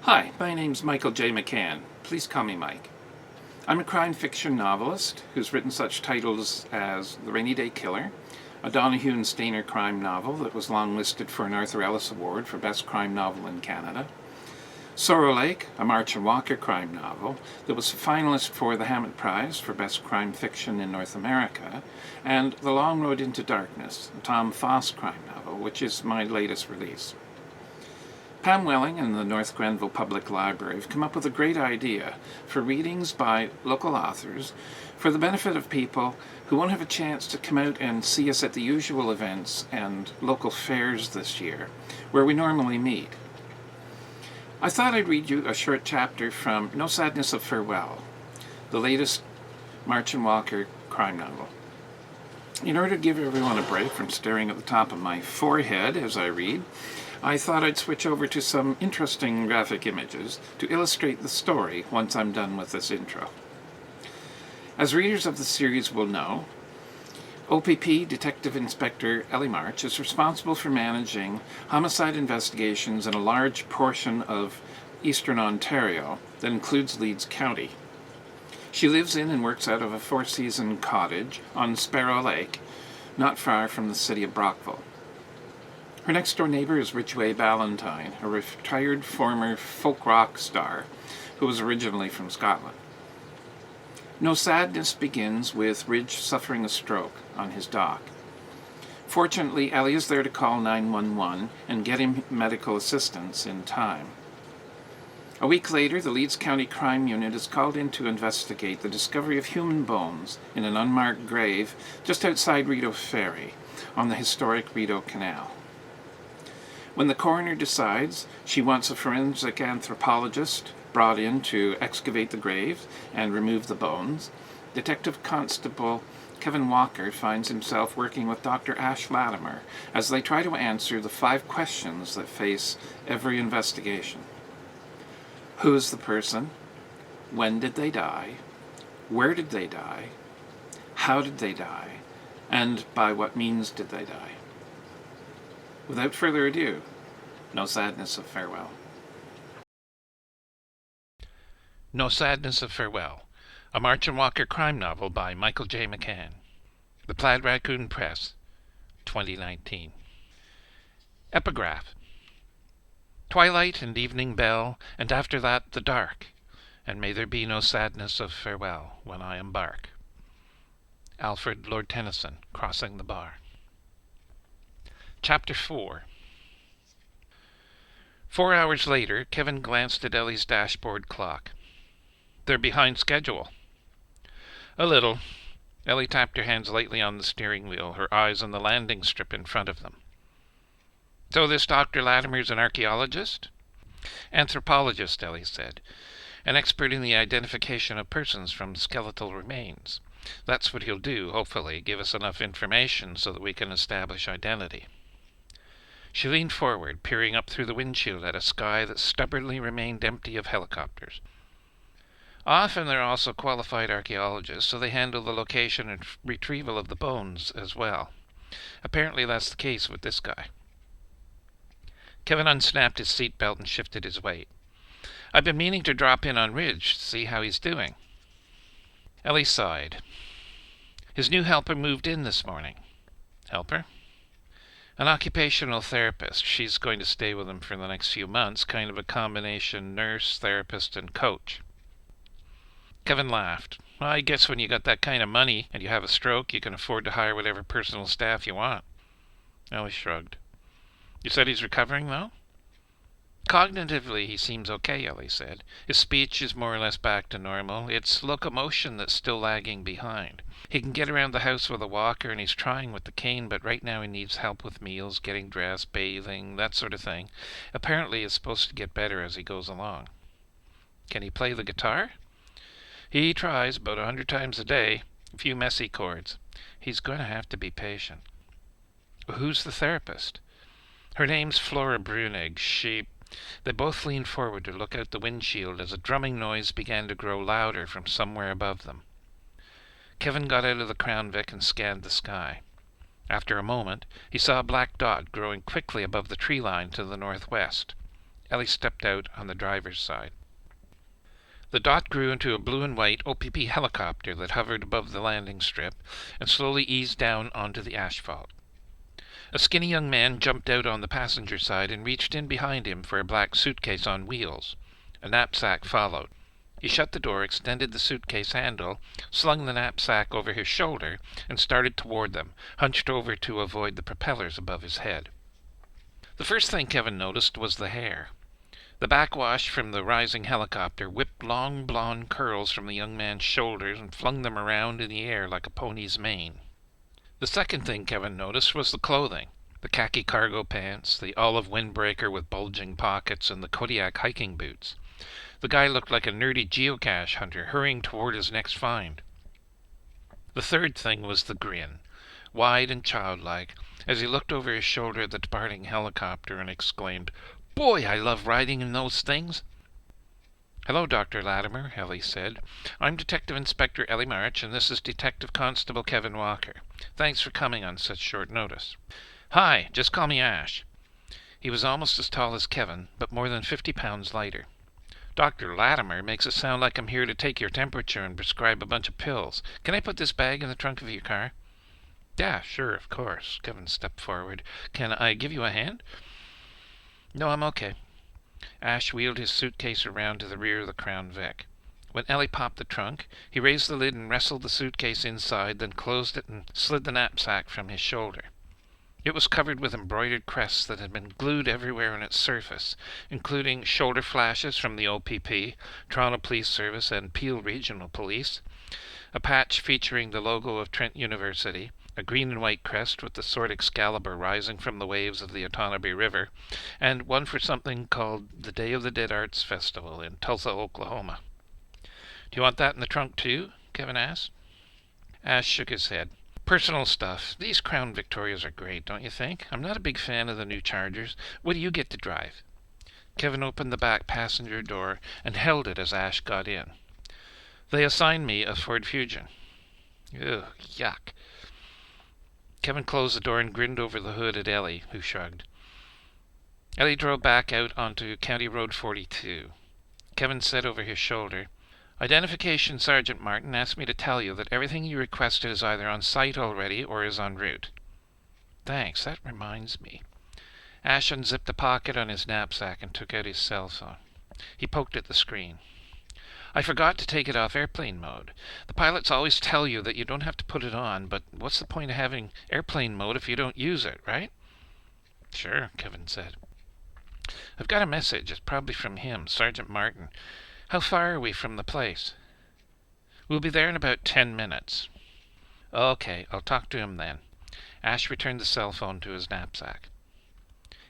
Hi, my name's Michael J. McCann. Please call me Mike. I'm a crime fiction novelist who's written such titles as The Rainy Day Killer, a Donahue and Stainer crime novel that was longlisted for an Arthur Ellis Award for Best Crime Novel in Canada, Sorrow Lake, a March and Walker crime novel that was a finalist for the Hammett Prize for Best Crime Fiction in North America, and The Long Road into Darkness, a Tom Foss crime novel, which is my latest release. Pam Welling and the North Grenville Public Library have come up with a great idea for readings by local authors for the benefit of people who won't have a chance to come out and see us at the usual events and local fairs this year, where we normally meet. I thought I'd read you a short chapter from No Sadness of Farewell, the latest March and Walker crime novel. In order to give everyone a break from staring at the top of my forehead as I read, I thought I'd switch over to some interesting graphic images to illustrate the story once I'm done with this intro. As readers of the series will know, OPP Detective Inspector Ellie March is responsible for managing homicide investigations in a large portion of eastern Ontario that includes Leeds County. She lives in and works out of a four-season cottage on Sparrow Lake, not far from the city of Brockville. Her next-door neighbor is Ridgway Ballantyne, a retired former folk rock star who was originally from Scotland. No Sadness begins with Ridge suffering a stroke on his dock. Fortunately, Ellie is there to call 911 and get him medical assistance in time. A week later, the Leeds County Crime Unit is called in to investigate the discovery of human bones in an unmarked grave just outside Rideau Ferry on the historic Rideau Canal. When the coroner decides she wants a forensic anthropologist brought in to excavate the grave and remove the bones, Detective Constable Kevin Walker finds himself working with Dr. Ash Latimer as they try to answer the 5 questions that face every investigation. Who is the person? When did they die? Where did they die? How did they die? And by what means did they die? Without further ado, No Sadness of Farewell. No Sadness of Farewell, a March and Walker crime novel by Michael J. McCann. The Plaid Raccoon Press, 2019. Epigraph. Twilight and evening bell, and after that the dark, and may there be no sadness of farewell when I embark. Alfred Lord Tennyson, Crossing the Bar. Chapter 4. 4 hours later, Kevin glanced at Ellie's dashboard clock. They're behind schedule. A little. Ellie tapped her hands lightly on the steering wheel, her eyes on the landing strip in front of them. So this Dr. Latimer's an archaeologist? Anthropologist, Ellie said. An expert in the identification of persons from skeletal remains. That's what he'll do, hopefully, give us enough information so that we can establish identity. She leaned forward, peering up through the windshield at a sky that stubbornly remained empty of helicopters. Often they're also qualified archaeologists, so they handle the location and retrieval of the bones as well. Apparently that's the case with this guy. Kevin unsnapped his seatbelt and shifted his weight. I've been meaning to drop in on Ridge to see how he's doing. Ellie sighed. His new helper moved in this morning. Helper? An occupational therapist. She's going to stay with him for the next few months, kind of a combination nurse, therapist, and coach. Kevin laughed. Well, I guess when you got that kind of money and you have a stroke, you can afford to hire whatever personal staff you want. Ellie shrugged. You said he's recovering, though? Cognitively, he seems okay, Ellie said. His speech is more or less back to normal. It's locomotion that's still lagging behind. He can get around the house with a walker, and he's trying with the cane, but right now he needs help with meals, getting dressed, bathing, that sort of thing. Apparently it's supposed to get better as he goes along. Can he play the guitar? He tries about 100 times a day. A few messy chords. He's going to have to be patient. Who's the therapist? Her name's Flora Brunig. They both leaned forward to look out the windshield as a drumming noise began to grow louder from somewhere above them. Kevin got out of the Crown Vic and scanned the sky. After a moment, he saw a black dot growing quickly above the tree line to the northwest. Ellie stepped out on the driver's side. The dot grew into a blue and white OPP helicopter that hovered above the landing strip and slowly eased down onto the asphalt. A skinny young man jumped out on the passenger side and reached in behind him for a black suitcase on wheels. A knapsack followed. He shut the door, extended the suitcase handle, slung the knapsack over his shoulder, and started toward them, hunched over to avoid the propellers above his head. The first thing Kevin noticed was the hair. The backwash from the rising helicopter whipped long blonde curls from the young man's shoulders and flung them around in the air like a pony's mane. The second thing Kevin noticed was the clothing. The khaki cargo pants, the olive windbreaker with bulging pockets, and the Kodiak hiking boots. The guy looked like a nerdy geocache hunter hurrying toward his next find. The third thing was the grin, wide and childlike, as he looked over his shoulder at the departing helicopter and exclaimed, "Boy, I love riding in those things!" "Hello, Dr. Latimer," Ellie said. "I'm Detective Inspector Ellie March, and this is Detective Constable Kevin Walker. Thanks for coming on such short notice." "Hi, just call me Ash." He was almost as tall as Kevin, but more than 50 pounds lighter. "Dr. Latimer makes it sound like I'm here to take your temperature and prescribe a bunch of pills. Can I put this bag in the trunk of your car?" "Yeah, sure, of course." Kevin stepped forward. "Can I give you a hand?" "No, I'm okay." Ash wheeled his suitcase around to the rear of the Crown Vic. When Ellie popped the trunk, he raised the lid and wrestled the suitcase inside, then closed it and slid the knapsack from his shoulder. It was covered with embroidered crests that had been glued everywhere on its surface, including shoulder flashes from the OPP, Toronto Police Service, and Peel Regional Police, a patch featuring the logo of Trent University, a green and white crest with the sword Excalibur rising from the waves of the Otonabee River, and one for something called the Day of the Dead Arts Festival in Tulsa, Oklahoma. "Do you want that in the trunk too?" Kevin asked. Ash shook his head. "Personal stuff. These Crown Victorias are great, don't you think? I'm not a big fan of the new Chargers. What do you get to drive?" Kevin opened the back passenger door and held it as Ash got in. "They assigned me a Ford Fusion." "Ugh, yuck." Kevin closed the door and grinned over the hood at Ellie, who shrugged. Ellie drove back out onto County Road 42. Kevin said over his shoulder, "Identification Sergeant Martin asked me to tell you that everything you requested is either on site already or is en route." "Thanks, that reminds me." Ash unzipped a pocket on his knapsack and took out his cell phone. He poked at the screen. "I forgot to take it off airplane mode. The pilots always tell you that you don't have to put it on, but what's the point of having airplane mode if you don't use it, right?" "Sure," Kevin said. "I've got a message. It's probably from him, Sergeant Martin. How far are we from the place?" "We'll be there in about 10 minutes. "Okay, I'll talk to him then." Ash returned the cell phone to his knapsack.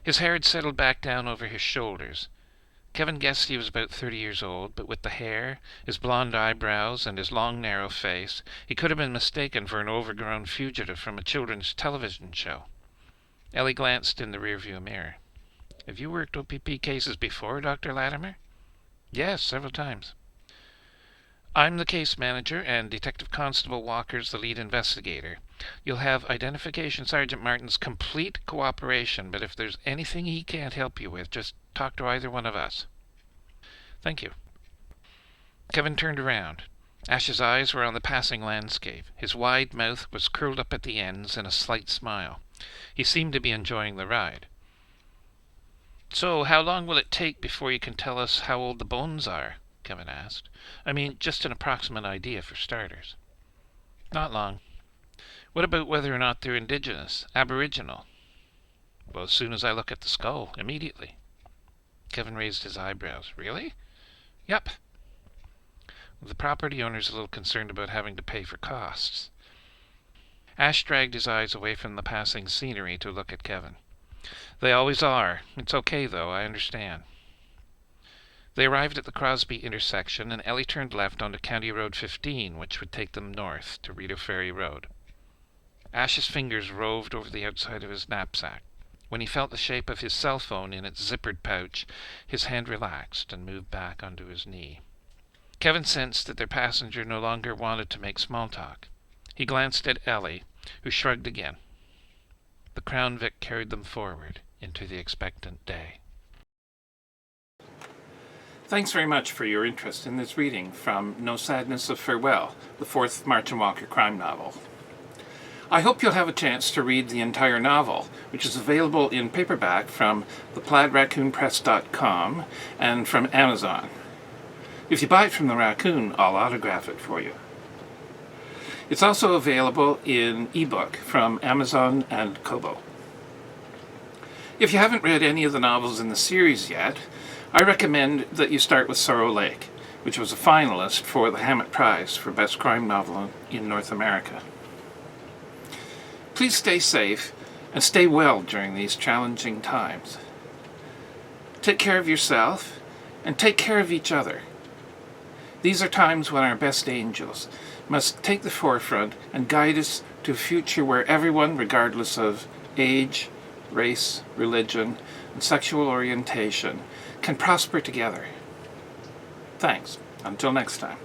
His hair had settled back down over his shoulders. Kevin guessed he was about 30 years old, but with the hair, his blonde eyebrows, and his long, narrow face, he could have been mistaken for an overgrown fugitive from a children's television show. Ellie glanced in the rearview mirror. "Have you worked OPP cases before, Dr. Latimer?" "Yes, several times." "I'm the case manager, and Detective Constable Walker's the lead investigator. You'll have Identification Sergeant Martin's complete cooperation, but if there's anything he can't help you with, just talk to either one of us." "Thank you." Kevin turned around. Ash's eyes were on the passing landscape. His wide mouth was curled up at the ends in a slight smile. He seemed to be enjoying the ride. "So how long will it take before you can tell us how old the bones are?" Kevin asked. "I mean, just an approximate idea for starters." "Not long." "What about whether or not they're indigenous, aboriginal?" "Well, as soon as I look at the skull, immediately." Kevin raised his eyebrows. "Really?" "Yep." "The property owner's a little concerned about having to pay for costs." Ash dragged his eyes away from the passing scenery to look at Kevin. "They always are. It's okay, though. I understand." They arrived at the Crosby intersection, and Ellie turned left onto County Road 15, which would take them north to Rideau Ferry Road. Ash's fingers roved over the outside of his knapsack. When he felt the shape of his cell phone in its zippered pouch, his hand relaxed and moved back onto his knee. Kevin sensed that their passenger no longer wanted to make small talk. He glanced at Ellie, who shrugged again. The Crown Vic carried them forward into the expectant day. Thanks very much for your interest in this reading from No Sadness of Farewell, the fourth Martin Walker crime novel. I hope you'll have a chance to read the entire novel, which is available in paperback from theplaidraccoonpress.com and from Amazon. If you buy it from the Raccoon, I'll autograph it for you. It's also available in ebook from Amazon and Kobo. If you haven't read any of the novels in the series yet, I recommend that you start with Sorrow Lake, which was a finalist for the Hammett Prize for Best Crime Novel in North America. Please stay safe and stay well during these challenging times. Take care of yourself and take care of each other. These are times when our best angels must take the forefront and guide us to a future where everyone, regardless of age, race, religion, and sexual orientation, can prosper together. Thanks. Until next time.